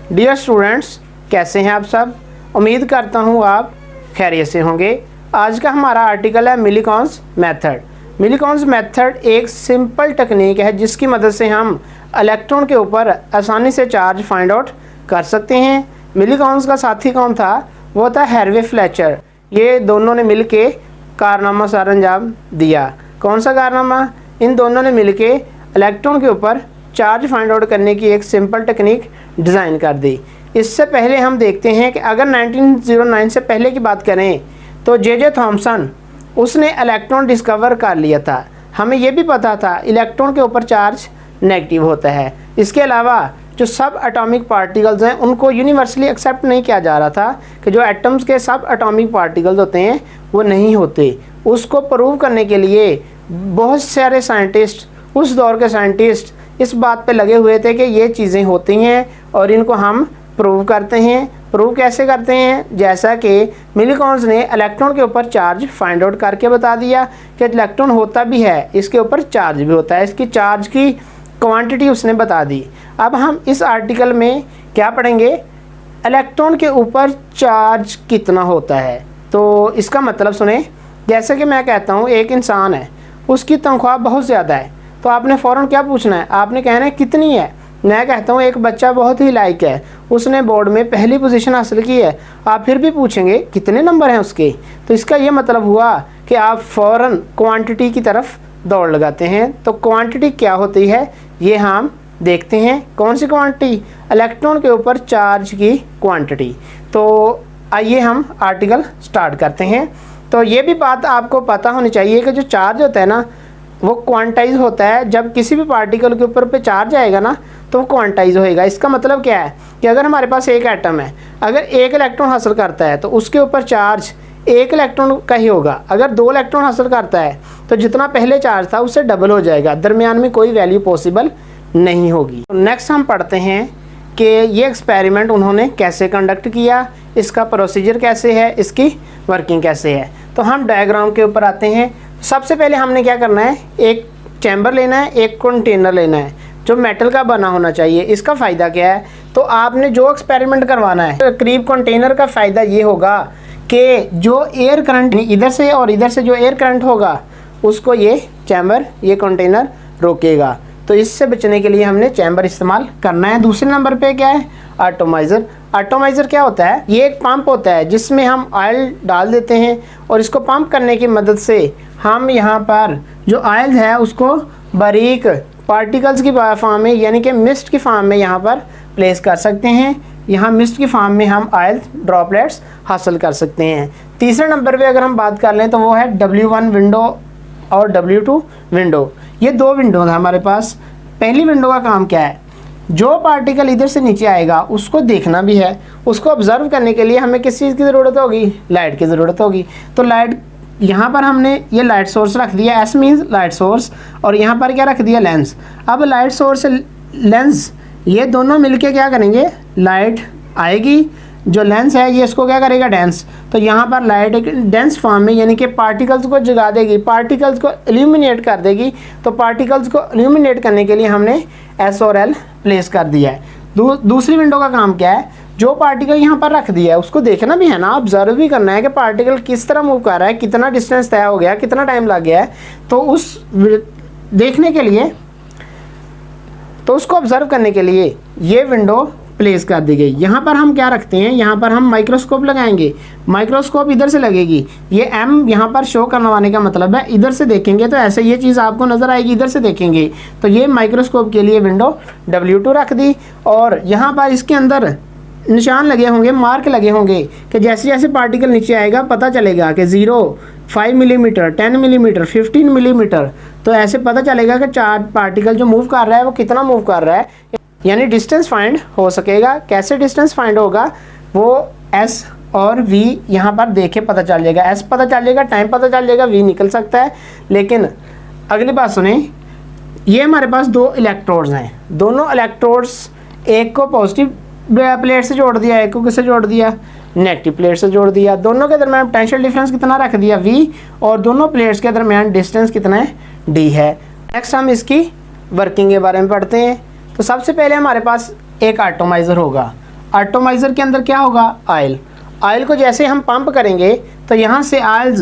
Dear students, कैसे हैं आप सब। उम्मीद करता हूं आप खैरियत से होंगे। आज का हमारा आर्टिकल है मिलीकॉन्स मेथड। मिलीकॉन्स मेथड एक सिंपल टेक्निक है जिसकी मदद से हम इलेक्ट्रॉन के ऊपर आसानी से चार्ज फाइंड आउट कर सकते हैं। मिलीकॉन्स का साथी कौन था? वो था हैर्वे फ्लेचर। ये दोनों ने मिलके कारनामा सर अंजाम दिया। कौन सा कारनामा? इन दोनों ने मिलके इलेक्ट्रॉन के ऊपर चार्ज फाइंड आउट करने की एक सिंपल टेक्निक डिज़ाइन कर दी। इससे पहले हम देखते हैं कि अगर 1909 से पहले की बात करें तो जे थॉमसन उसने इलेक्ट्रॉन डिस्कवर कर लिया था। हमें यह भी पता था इलेक्ट्रॉन के ऊपर चार्ज नेगेटिव होता है। इसके अलावा जो सब एटॉमिक पार्टिकल्स हैं उनको यूनिवर्सली एक्सेप्ट नहीं किया जा रहा था कि जो एटम्स के सब एटॉमिक पार्टिकल्स होते हैं वो नहीं होते। उसको प्रूव करने के लिए बहुत सारे साइंटिस्ट, उस दौर के साइंटिस्ट इस बात पे लगे हुए थे कि ये चीज़ें होती हैं और इनको हम प्रूव करते हैं। प्रूव कैसे करते हैं? जैसा कि मिलीकॉन्स ने इलेक्ट्रॉन के ऊपर चार्ज फाइंड आउट करके बता दिया कि इलेक्ट्रॉन होता भी है, इसके ऊपर चार्ज भी होता है, इसकी चार्ज की क्वांटिटी उसने बता दी। अब हम इस आर्टिकल में क्या पढ़ेंगे? इलेक्ट्रॉन के ऊपर चार्ज कितना होता है। तो इसका मतलब सुने। जैसे कि मैं कहता हूँ एक इंसान है, उसकी तनख्वाह बहुत ज़्यादा है, तो आपने फ़ौरन क्या पूछना है? आपने कहना है कितनी है। मैं कहता हूँ एक बच्चा बहुत ही लायक है, उसने बोर्ड में पहली पोजीशन हासिल की है, आप फिर भी पूछेंगे कितने नंबर हैं उसके। तो इसका ये मतलब हुआ कि आप फ़ौरन क्वांटिटी की तरफ दौड़ लगाते हैं। तो क्वांटिटी क्या होती है ये हम देखते हैं। कौन सी क्वांटिटी? इलेक्ट्रॉन के ऊपर चार्ज की क्वांटिटी। तो आइए हम आर्टिकल स्टार्ट करते हैं। तो ये भी बात आपको पता होनी चाहिए कि जो चार्ज होता है ना वो क्वांटाइज होता है। जब किसी भी पार्टिकल के ऊपर पे चार्ज आएगा ना तो वो क्वांटाइज होएगा। इसका मतलब क्या है कि अगर हमारे पास एक एटम है, अगर एक इलेक्ट्रॉन हासिल करता है तो उसके ऊपर चार्ज एक इलेक्ट्रॉन का ही होगा। अगर दो इलेक्ट्रॉन हासिल करता है तो जितना पहले चार्ज था उससे डबल हो जाएगा, दरमियान में कोई वैल्यू पॉसिबल नहीं होगी। नेक्स्ट हम पढ़ते हैं कि ये एक्सपेरिमेंट उन्होंने कैसे कंडक्ट किया, इसका प्रोसीजर कैसे है, इसकी वर्किंग कैसे है। तो हम डायग्राम के ऊपर आते हैं। सबसे पहले हमने क्या करना है, एक चैम्बर लेना है, एक कंटेनर लेना है जो मेटल का बना होना चाहिए। इसका फ़ायदा क्या है? तो आपने जो एक्सपेरिमेंट करवाना है करीब कंटेनर का फ़ायदा ये होगा कि जो एयर करंट इधर से और इधर से जो एयर करंट होगा उसको ये चैम्बर, ये कंटेनर रोकेगा। तो इससे बचने के लिए हमने चैम्बर इस्तेमाल करना है। दूसरे नंबर पे क्या है? एटोमाइज़र। एटोमाइज़र क्या होता है? ये एक पंप होता है जिसमें हम ऑयल डाल देते हैं और इसको पंप करने की मदद से हम यहाँ पर जो ऑयल है उसको बारीक पार्टिकल्स की फॉर्म में यानी कि मिस्ट की फॉर्म में यहाँ पर प्लेस कर सकते हैं। यहाँ मिस्ट की फॉर्म में हम ऑयल ड्रॉपलेट्स हासिल कर सकते हैं। तीसरे नंबर पे अगर हम बात कर लें तो वो है W1 विंडो और W2 विंडो। ये दो विंडो है हमारे पास। पहली विंडो का काम क्या है? जो पार्टिकल इधर से नीचे आएगा उसको देखना भी है, उसको ऑब्जर्व करने के लिए हमें किस चीज़ की ज़रूरत होगी? लाइट की ज़रूरत होगी। तो लाइट, यहाँ पर हमने ये लाइट सोर्स रख दिया, S मीन्स लाइट सोर्स, और यहाँ पर क्या रख दिया? लेंस। अब लाइट सोर्स लेंस ये दोनों मिलके क्या करेंगे? लाइट आएगी, जो लेंस है ये इसको क्या करेगा? डेंस। तो यहाँ पर लाइट एक डेंस फॉर्म में यानी कि पार्टिकल्स को जगा देगी, पार्टिकल्स को इल्यूमिनेट कर देगी। तो पार्टिकल्स को इल्यूमिनेट करने के लिए हमने S और L प्लेस कर दिया है। दूसरी विंडो का काम क्या है? जो पार्टिकल यहाँ पर रख दिया है उसको देखना भी है ना, ऑब्जर्व भी करना है कि पार्टिकल किस तरह मूव कर रहा है, कितना डिस्टेंस तय हो गया, कितना टाइम लग गया है। तो उस देखने के लिए, तो उसको ऑब्जर्व करने के लिए ये विंडो प्लेस कर दी गई। यहाँ पर हम क्या रखते हैं? यहाँ पर हम माइक्रोस्कोप लगाएंगे। माइक्रोस्कोप इधर से लगेगी। ये M यहाँ पर शो करवाने का मतलब है इधर से देखेंगे तो ऐसे ये चीज़ आपको नज़र आएगी, इधर से देखेंगे तो ये माइक्रोस्कोप के लिए विंडो W2 रख दी। और यहाँ पर इसके अंदर निशान लगे होंगे, मार्क लगे होंगे कि जैसे जैसे पार्टिकल नीचे आएगा पता चलेगा कि 0, 5 मिलीमीटर, 10 मिलीमीटर, 15 मिलीमीटर। तो ऐसे पता चलेगा कि चार पार्टिकल जो मूव कर रहा है वो कितना मूव कर रहा है, यानी डिस्टेंस फाइंड हो सकेगा। कैसे डिस्टेंस फाइंड होगा? वो S और V यहाँ पर देखे पता चल जाएगा। S पता चल जाएगा, टाइम पता चल जाएगा, V निकल सकता है। लेकिन अगली बात सुने, ये हमारे पास दो इलेक्ट्रोड्स हैं। दोनों इलेक्ट्रोड्स, एक को पॉजिटिव प्लेट से जोड़ दिया, एक को किससे जोड़ दिया? नेगेटिव प्लेट से जोड़ दिया। दोनों के दरमियान पोटेंशियल डिफरेंस कितना रख दिया? V। और दोनों प्लेट्स के दरमियान डिस्टेंस कितना है? D है। नेक्स्ट हम इसकी वर्किंग के बारे में पढ़ते हैं। तो सबसे पहले हमारे पास एक एटोमाइज़र होगा। एटोमाइज़र के अंदर क्या होगा, ऑयल। ऑयल को जैसे हम पंप करेंगे तो यहाँ से ऑयल्स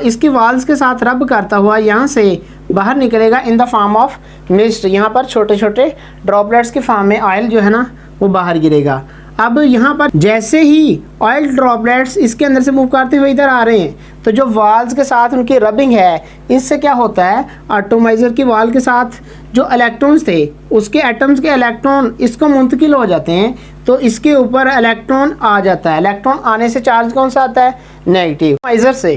इसकी वाल्स के साथ रब करता हुआ यहाँ से बाहर निकलेगा इन द फॉर्म ऑफ मिस्ट। यहाँ पर छोटे छोटे ड्रॉपलेट्स के फॉर्म में ऑयल जो है ना वो बाहर गिरेगा। अब यहाँ पर जैसे ही ऑयल ड्रॉपलेट्स इसके अंदर से मूव करते हुए इधर आ रहे हैं, तो जो वाल्स के साथ उनकी रबिंग है, इससे क्या होता है, एटोमाइज़र की वाल के साथ जो इलेक्ट्रॉन्स थे उसके एटम्स के इलेक्ट्रॉन इसको मुंतकिल हो जाते हैं, तो इसके ऊपर इलेक्ट्रॉन आ जाता है। इलेक्ट्रॉन आने से चार्ज कौन सा आता है, नेगेटिव। एटोमाइज़र से,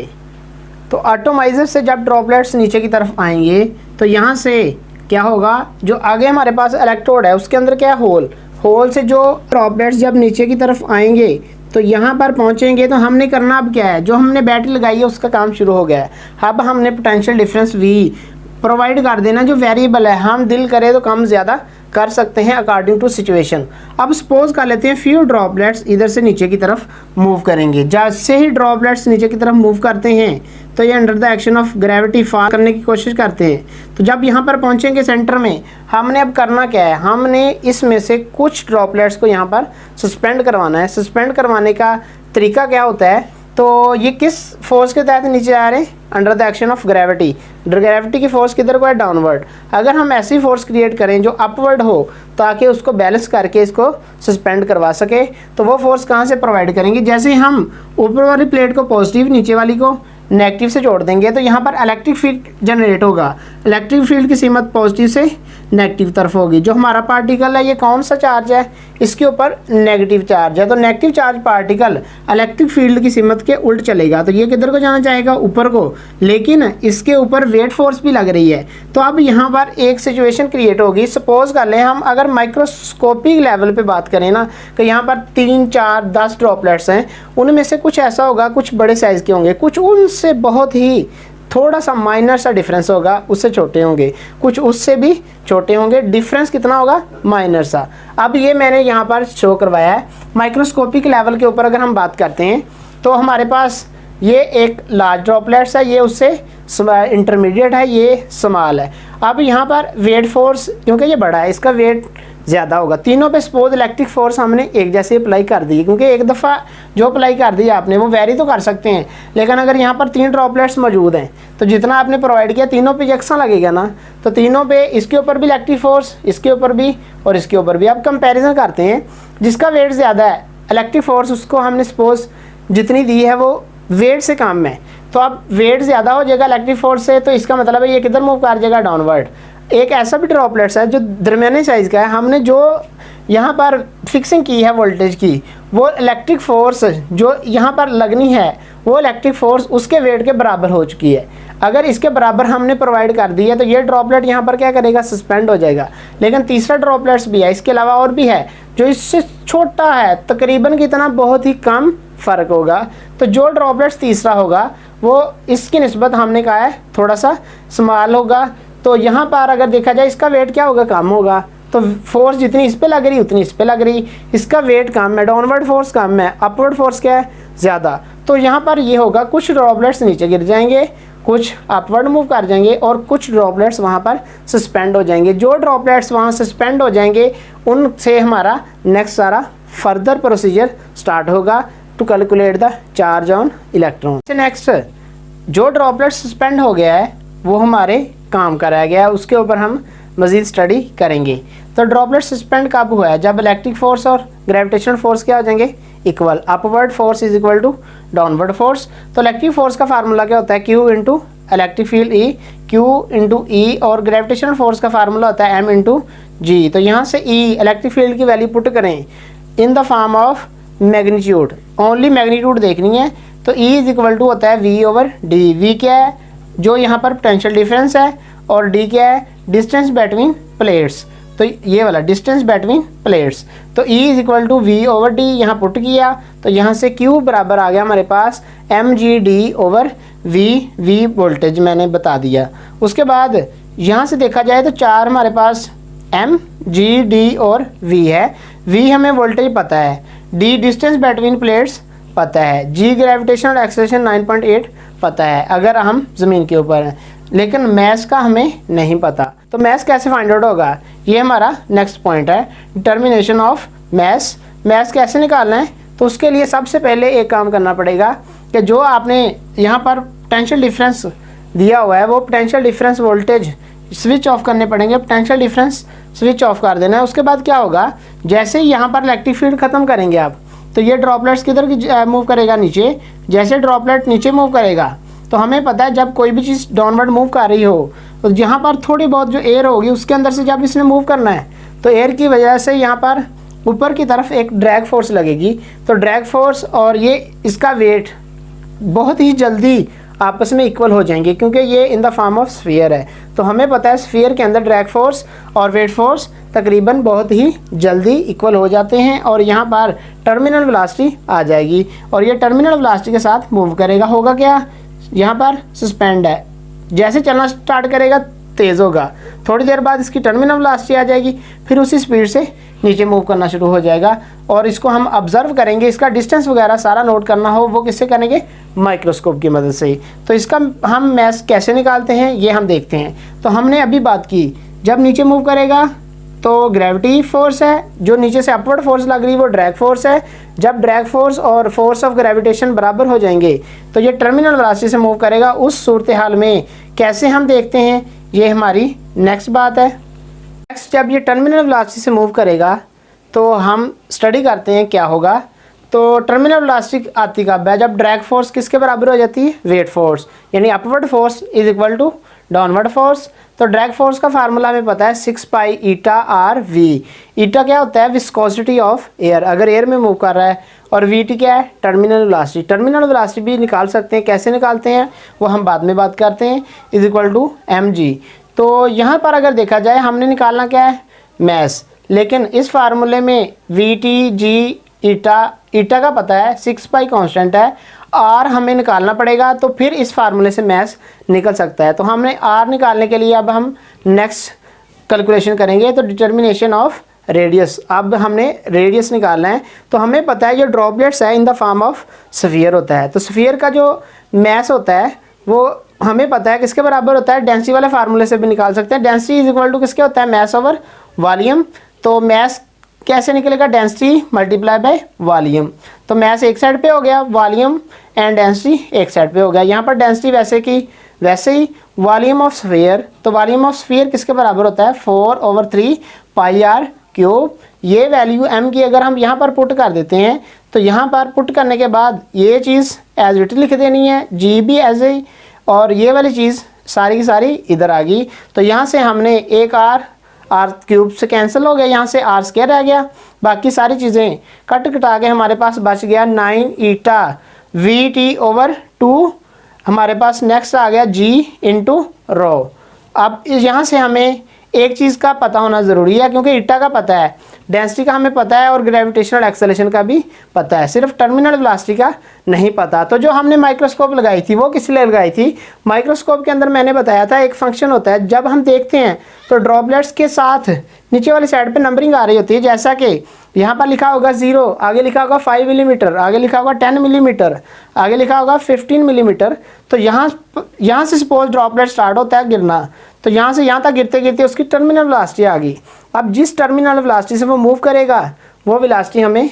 तो एटोमाइज़र से जब ड्रॉपलेट्स नीचे की तरफ आएंगे तो यहाँ से क्या होगा, जो आगे हमारे पास इलेक्ट्रोड है उसके अंदर क्या है, होल से जो ड्रॉपलेट्स जब नीचे की तरफ आएंगे तो यहाँ पर पहुँचेंगे, तो हमने करना अब क्या है, जो हमने बैटरी लगाई है उसका काम शुरू हो गया है। अब हमने पोटेंशियल डिफरेंस V प्रोवाइड कर देना जो वेरिएबल है, हम दिल करें तो कम ज़्यादा कर सकते हैं अकॉर्डिंग टू सिचुएशन। अब सपोज कर लेते हैं फ्यू ड्रॉपलेट्स इधर से नीचे की तरफ मूव करेंगे। जैसे ही ड्रॉपलेट्स नीचे की तरफ मूव करते हैं तो ये under the action of gravity fall करने की कोशिश करते हैं। तो जब यहाँ पर पहुँचेंगे सेंटर में, हमने अब करना क्या है, हमने इसमें से कुछ ड्रॉपलेट्स को यहाँ पर सस्पेंड करवाना है। सस्पेंड करवाने का तरीका क्या होता है, तो ये किस फोर्स के तहत नीचे आ रहे हैं, under the action of gravity. Gravity की फोर्स किधर को है, डाउनवर्ड। अगर हम ऐसी फोर्स क्रिएट करें जो अपवर्ड हो ताकि उसको बैलेंस करके इसको सस्पेंड करवा सके, तो वो फोर्स कहाँ से प्रोवाइड करेंगे, जैसे ही हम ऊपर वाली प्लेट को पॉजिटिव, नीचे वाली को नेगेटिव से जोड़ देंगे तो यहाँ पर इलेक्ट्रिक फील्ड जनरेट होगा। इलेक्ट्रिक फील्ड की सीमत पॉजिटिव से नेगेटिव तरफ होगी। जो हमारा पार्टिकल है ये कौन सा चार्ज है, इसके ऊपर नेगेटिव चार्ज है, तो negative charge particle electric field की सीमत के उल्ट चलेगा, तो ये किधर को जाना चाहेगा, ऊपर को। लेकिन इसके ऊपर वेट फोर्स भी लग रही है। तो अब यहाँ पर एक सिचुएशन क्रिएट होगी। सपोज कर लें हम अगर माइक्रोस्कोपिक लेवल पे बात करें ना, कि यहाँ पर 3, 4, 10 ड्रॉपलेट्स हैं, उनमें से कुछ ऐसा होगा, कुछ बड़े साइज़ के होंगे, कुछ उनसे बहुत ही थोड़ा सा माइनर सा डिफरेंस होगा, उससे छोटे होंगे, कुछ उससे भी छोटे होंगे। डिफरेंस कितना होगा, माइनर सा। अब ये मैंने यहाँ पर शो करवाया है। माइक्रोस्कोपिक लेवल के ऊपर अगर हम बात करते हैं तो हमारे पास ये एक लार्ज ड्रॉपलेट्स है, ये उससे इंटरमीडिएट है, ये स्मॉल है। अब यहाँ पर वेट फोर्स, क्योंकि ये बड़ा है इसका वेट ज़्यादा होगा। तीनों पे सपोज इलेक्ट्रिक फोर्स हमने एक जैसे अप्लाई कर दी, क्योंकि एक दफ़ा जो अप्लाई कर दी आपने वो वेरी तो कर सकते हैं, लेकिन अगर यहाँ पर 3 ड्रॉपलेट्स मौजूद हैं तो जितना आपने प्रोवाइड किया तीनों पे यकसा लगेगा ना, तो तीनों पे इसके ऊपर भी इलेक्ट्रिक फोर्स, इसके ऊपर भी और इसके ऊपर भी। अब कंपेरिजन करते हैं, जिसका वेट ज़्यादा है इलेक्ट्रिक फोर्स उसको हमने सपोज जितनी दी है वो वेट से कम है, तो अब वेट ज़्यादा हो जाएगा इलेक्ट्रिक फोर्स से, तो इसका मतलब है ये किधर मूव कर जाएगा, डाउनवर्ड। एक ऐसा भी ड्रॉपलेट्स है जो दरमियाने साइज़ का है, हमने जो यहाँ पर फिक्सिंग की है वोल्टेज की, वो इलेक्ट्रिक फोर्स जो यहाँ पर लगनी है वो इलेक्ट्रिक फोर्स उसके वेट के बराबर हो चुकी है। अगर इसके बराबर हमने प्रोवाइड कर दी है तो ये ड्रॉपलेट यहाँ पर क्या करेगा, सस्पेंड हो जाएगा। लेकिन तीसरा ड्रॉपलेट्स भी है, इसके अलावा और भी है जो इससे छोटा है, तकरीबन कितना, बहुत ही कम फ़र्क होगा। तो जो ड्रॉपलेट्स तीसरा होगा वो इसकी निस्बत हमने कहा है थोड़ा सा स्मॉल होगा। तो यहाँ पर अगर देखा जाए इसका वेट क्या होगा, कम होगा, तो फोर्स जितनी इस पे लग रही उतनी इस पे लग रही, इसका वेट कम है, डाउनवर्ड फोर्स कम है, अपवर्ड फोर्स क्या है, ज़्यादा। तो यहाँ पर ये होगा, कुछ ड्रॉपलेट्स नीचे गिर जाएंगे, कुछ अपवर्ड मूव कर जाएंगे और कुछ ड्रॉपलेट्स वहाँ पर सस्पेंड हो जाएंगे। जो ड्रॉपलेट्स वहाँ सस्पेंड हो जाएंगे उनसे हमारा नेक्स्ट सारा फर्दर प्रोसीजर स्टार्ट होगा to calculate the charge on electron. Next जो ड्रॉपलेट सस्पेंड हो गया है वो हमारे काम कराया गया है, उसके ऊपर हम मज़ीद स्टडी करेंगे। तो ड्रॉपलेट सस्पेंड कब हुआ है, जब इलेक्ट्रिक फोर्स और ग्रेविटेशनल फोर्स क्या हो जाएंगे, equal. Upward force is equal to downward force. तो इलेक्ट्रिक फोर्स का फार्मूला क्या होता है, Q into electric field E, Q into E, और ग्रेविटेशनल फोर्स का फार्मूला होता है M इंटू G। तो यहाँ से E इलेक्ट्रिक फील्ड की वैल्यू पुट करें in the form of magnitude, only magnitude देखनी है। तो E इज इक्वल टू होता है V ओवर D। V क्या है, जो यहाँ पर पोटेंशियल डिफरेंस है, और D क्या है, डिस्टेंस बिटवीन प्लेट्स, तो ये वाला डिस्टेंस बिटवीन प्लेट्स। तो E is equal to V over D यहाँ पुट किया, तो यहाँ से Q बराबर आ गया हमारे पास mgd ओवर V वोल्टेज मैंने बता दिया। उसके बाद यहाँ से देखा जाए तो 4 हमारे पास mgd और V है। V हमें वोल्टेज पता है, D डिस्टेंस बिटवीन प्लेट्स पता है, G ग्रेविटेशनल एक्सेलरेशन 9.8 पता है अगर हम ज़मीन के ऊपर हैं, लेकिन मैस का हमें नहीं पता। तो मैस कैसे फाइंड आउट होगा, ये हमारा नेक्स्ट पॉइंट है, डिटर्मिनेशन ऑफ मैस मैथ्स कैसे निकालना है, तो उसके लिए सबसे पहले एक काम करना पड़ेगा कि जो आपने यहाँ पर पोटेंशियल डिफरेंस दिया हुआ है वो potential difference voltage switch off करने पड़ेंगे, पोटेंशियल डिफरेंस स्विच ऑफ कर देना है। उसके बाद क्या होगा, जैसे ही यहाँ पर इलेक्ट्रिक फील्ड ख़त्म करेंगे आप, तो ये ड्रॉपलेट्स किधर मूव करेगा, नीचे। जैसे ड्रॉपलेट नीचे मूव करेगा तो हमें पता है जब कोई भी चीज़ डाउनवर्ड मूव कर रही हो तो यहाँ पर थोड़ी बहुत जो एयर होगी उसके अंदर से जब इसने मूव करना है तो एयर की वजह से यहाँ पर ऊपर की तरफ एक ड्रैग फोर्स लगेगी। तो ड्रैग फोर्स और ये इसका वेट बहुत ही जल्दी आपस में इक्वल हो जाएंगे, क्योंकि ये इन द फॉर्म ऑफ स्फीयर है। तो हमें पता है स्फीयर के अंदर ड्रैग फोर्स और वेट फोर्स तकरीबन बहुत ही जल्दी इक्वल हो जाते हैं और यहाँ पर टर्मिनल वेलोसिटी आ जाएगी और ये टर्मिनल वेलोसिटी के साथ मूव करेगा। होगा क्या, यहाँ पर सस्पेंड है, जैसे चलना स्टार्ट करेगा तेज़ होगा, थोड़ी देर बाद इसकी टर्मिनल वेलोसिटी आ जाएगी, फिर उसी स्पीड से नीचे मूव करना शुरू हो जाएगा। और इसको हम ऑब्जर्व करेंगे, इसका डिस्टेंस वगैरह सारा नोट करना हो वो किससे करेंगे, माइक्रोस्कोप की मदद से ही। तो इसका हम मैथ्स कैसे निकालते हैं ये हम देखते हैं। तो हमने अभी बात की जब नीचे मूव करेगा तो ग्रेविटी फोर्स है, जो नीचे से अपवर्ड फोर्स लग रही है वो ड्रैग फोर्स है। जब ड्रैग फोर्स और फोर्स ऑफ ग्रेविटेशन बराबर हो जाएंगे तो ये टर्मिनल वेलोसिटी से मूव करेगा। उस सूरत हाल में कैसे हम देखते हैं ये हमारी नेक्स्ट बात है। नेक्स्ट, जब ये टर्मिनल वेलोसिटी से मूव करेगा तो हम स्टडी करते हैं क्या होगा। तो टर्मिनल वेलोसिटी आती कब है, जब ड्रैग फोर्स किसके बराबर हो जाती है, वेट फोर्स, यानी upward force is equal to downward force. तो ड्रैग फोर्स का फार्मूला हमें पता है 6 पाई ईटा आर वी। ईटा क्या होता है, विस्कोसिटी ऑफ एयर, अगर एयर में मूव कर रहा है, और वी टी क्या है, टर्मिनल वेलोसिटी। टर्मिनल वेलोसिटी भी निकाल सकते हैं, कैसे निकालते हैं वो हम बाद में बात करते हैं, is equal to M G. तो यहाँ पर अगर देखा जाए हमने निकालना क्या है, मैस, लेकिन इस फार्मूले में वी टी जी ईटा का पता है, 6 पाई कांस्टेंट है, आर हमें निकालना पड़ेगा, तो फिर इस फार्मूले से मैथ्स निकल सकता है। तो हमने आर निकालने के लिए अब हम नेक्स्ट कैलकुलेशन करेंगे। तो डिटर्मिनेशन ऑफ रेडियस, अब हमने रेडियस निकालना है। तो हमें पता है जो ड्रॉपलेट्स है इन द फॉर्म ऑफ स्फीयर होता है। तो स्फीयर का जो मैस होता है वो हमें पता है किसके बराबर होता है, डेंसिटी वाले फार्मूले से भी निकाल सकते हैं। डेंसिटी इज इक्वल टू किसके होता है, मैस ओवर वॉल्यूम। तो मैस कैसे निकलेगा, डेंसिटी मल्टीप्लाई बाय वॉल्यूम। तो मैस एक साइड पे हो गया, वॉल्यूम एंड डेंसिटी एक साइड पे हो गया। यहाँ पर डेंसिटी वैसे की वैसे ही, वॉल्यूम ऑफ स्फीयर, तो वॉल्यूम ऑफ स्फीयर किसके बराबर होता है, 4/3 पाई आर क्यूब। ये वैल्यू m की अगर हम यहाँ पर पुट कर देते हैं तो यहाँ पर पुट करने के बाद ये चीज़ एज इट लिख देनी है, g भी एज ए, और ये वाली चीज़ सारी की सारी इधर आ गई। तो यहाँ से हमने एक आर क्यूब से कैंसिल हो गया, यहाँ से आर स्क्वायर रह गया, बाकी सारी चीज़ें कट कटा के हमारे पास बच गया 9 ईटा वी टी ओवर 2। हमारे पास नेक्स्ट आ गया g इंटू रो। अब यहाँ से हमें एक चीज़ का पता होना ज़रूरी है, क्योंकि ईटा का पता है, डेंसिटी का हमें पता है और ग्रेविटेशनल एक्सेलरेशन का भी पता है, सिर्फ टर्मिनल वेलोसिटी का नहीं पता। तो जो हमने माइक्रोस्कोप लगाई थी वो किस लिए लगाई थी, माइक्रोस्कोप के अंदर मैंने बताया था एक फंक्शन होता है, जब हम देखते हैं तो ड्रॉपलेट्स के साथ नीचे वाली साइड पे नंबरिंग आ रही होती है, जैसा कि यहाँ पर लिखा होगा 0, आगे लिखा होगा 5 मिलीमीटर, आगे लिखा होगा 10 मिलीमीटर, आगे लिखा होगा 15 मिलीमीटर। तो यहाँ से सपोज ड्रॉपलेट स्टार्ट होता है गिरना, तो यहाँ से यहाँ तक गिरते गिरते उसकी टर्मिनल वेलोसिटी आ गई। अब जिस टर्मिनल वेलोसिटी से वो मूव करेगा वो वेलोसिटी हमें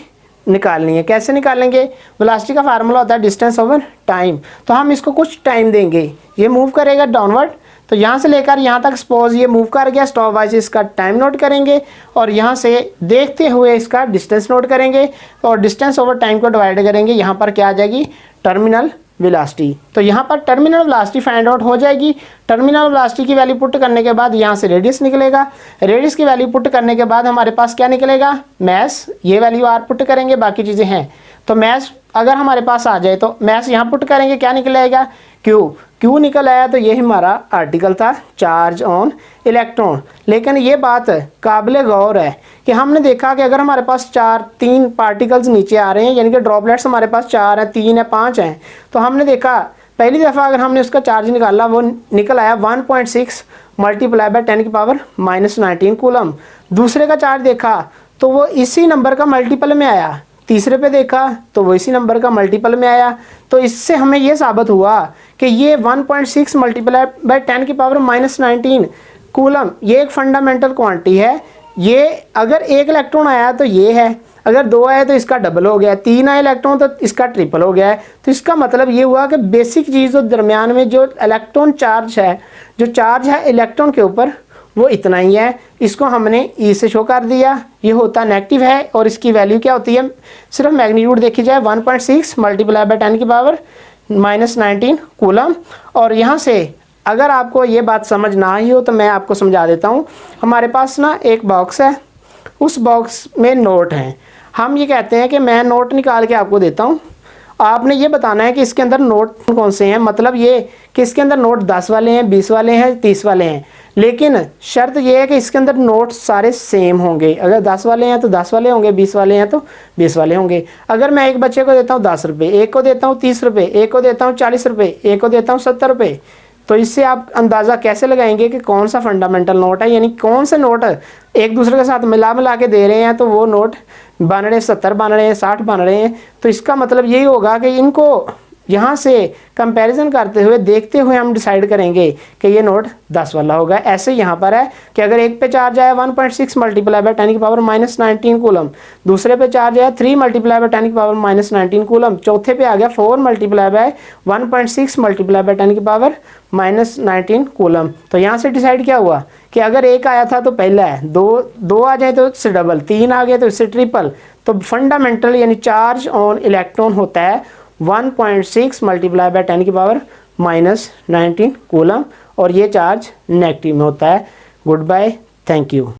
निकालनी है। कैसे निकालेंगे, वेलोसिटी का फार्मूला होता है डिस्टेंस ओवर टाइम। तो हम इसको कुछ टाइम देंगे, ये मूव करेगा डाउनवर्ड, तो यहाँ से लेकर यहाँ तक सपोज ये मूव कर गया, स्टॉप वाइज इसका टाइम नोट करेंगे और यहाँ से देखते हुए इसका डिस्टेंस नोट करेंगे और डिस्टेंस ओवर टाइम को डिवाइड करेंगे। यहाँ पर क्या आ जाएगी, टर्मिनल वेलोसिटी। तो यहाँ पर टर्मिनल वेलोसिटी फाइंड आउट हो जाएगी। टर्मिनल वेलोसिटी की वैल्यू पुट करने के बाद यहाँ से रेडियस निकलेगा, रेडियस की वैल्यू पुट करने के बाद हमारे पास क्या निकलेगा, मैस, ये वैल्यू आर पुट करेंगे, बाकी चीज़ें हैं। तो मैस अगर हमारे पास आ जाए तो मैस यहाँ पुट करेंगे, क्या निकलेगा, क्यू निकल आया। तो ये हमारा आर्टिकल था, चार्ज ऑन इलेक्ट्रॉन। लेकिन ये बात काबिल गौर है कि हमने देखा कि अगर हमारे पास 3 पार्टिकल्स नीचे आ रहे हैं, यानी कि ड्रॉपलेट्स हमारे पास 4 हैं, 3 है, 5 हैं, तो हमने देखा पहली दफ़ा अगर हमने उसका चार्ज निकाला वो निकल आया 1.6 मल्टीप्लाई बाय 10⁻⁻19 कूलम। दूसरे का चार्ज देखा तो वो इसी नंबर का मल्टीपल में आया, तीसरे पे देखा तो वो इसी नंबर का मल्टीपल में आया। तो इससे हमें ये साबित हुआ कि ये 1.6 मल्टीप्लाई बाय 10⁻⁻19 कूलम ये एक फंडामेंटल क्वांटिटी है। ये अगर एक इलेक्ट्रॉन आया तो ये है, अगर 2 आए तो इसका डबल हो गया, 3 आए इलेक्ट्रॉन तो इसका ट्रिपल हो गया है। तो इसका मतलब ये हुआ कि बेसिक चीज़ तो दरमियान में जो इलेक्ट्रॉन चार्ज है, जो चार्ज है इलेक्ट्रॉन के ऊपर, वो इतना ही है। इसको हमने ई से शो कर दिया, ये होता नेगेटिव है और इसकी वैल्यू क्या होती है, सिर्फ मैग्नीट्यूड देखी जाए 1.6 मल्टीप्लाई बाय 10 की पावर -19 कूलम। और यहाँ से अगर आपको ये बात समझ ना आई हो तो मैं आपको समझा देता हूँ। हमारे पास ना एक बॉक्स है, उस बॉक्स में नोट हैं। हम ये कहते हैं कि मैं नोट निकाल के आपको देता हूँ, आपने ये बताना है कि इसके अंदर नोट कौन से हैं। मतलब ये कि इसके अंदर नोट 10 वाले हैं, 20 वाले हैं, 30 वाले हैं, लेकिन शर्त ये है कि इसके अंदर नोट सारे सेम होंगे। अगर 10 वाले हैं तो 10 वाले होंगे, 20 वाले हैं तो 20 वाले होंगे। अगर मैं एक बच्चे को देता हूँ 10 रुपये, एक को देता हूँ 30 रुपये, एक को देता हूँ 40 रुपये, एक को देता हूँ 70 रुपये, तो इससे आप अंदाज़ा कैसे लगाएंगे कि कौन सा फंडामेंटल नोट है, यानी कौन से नोट एक दूसरे के साथ मिला के दे रहे हैं तो वो नोट बन रहे 70 बन रहे हैं, 60 बन रहे हैं। तो इसका मतलब यही होगा कि इनको यहाँ से कंपैरिजन करते हुए देखते हुए हम डिसाइड करेंगे कि ये नोट 10 वाला होगा। ऐसे यहाँ पर है कि अगर एक पे चार्ज आया 1.6 मल्टीप्लाई बाय 10 की पावर -19 कूलम, दूसरे पे चार्ज आया 3 मल्टीप्लाई बाय 10 की पावर -19 कूलम, चौथे पे आ गया 4 मल्टीप्लाई बाय 1.6 मल्टीप्लाई बाय 10 की पावर -19 कूलम। तो यहाँ से डिसाइड क्या हुआ कि अगर एक आया था तो पहला है, दो आ जाए तो इससे डबल, 3 आ गए तो इससे ट्रिपल। तो फंडामेंटल यानी चार्ज ऑन इलेक्ट्रॉन होता है 1.6 मल्टीप्लाई बाय 10 की पावर -19 कूलम, और ये चार्ज नेगेटिव में होता है। Good bye, thank you.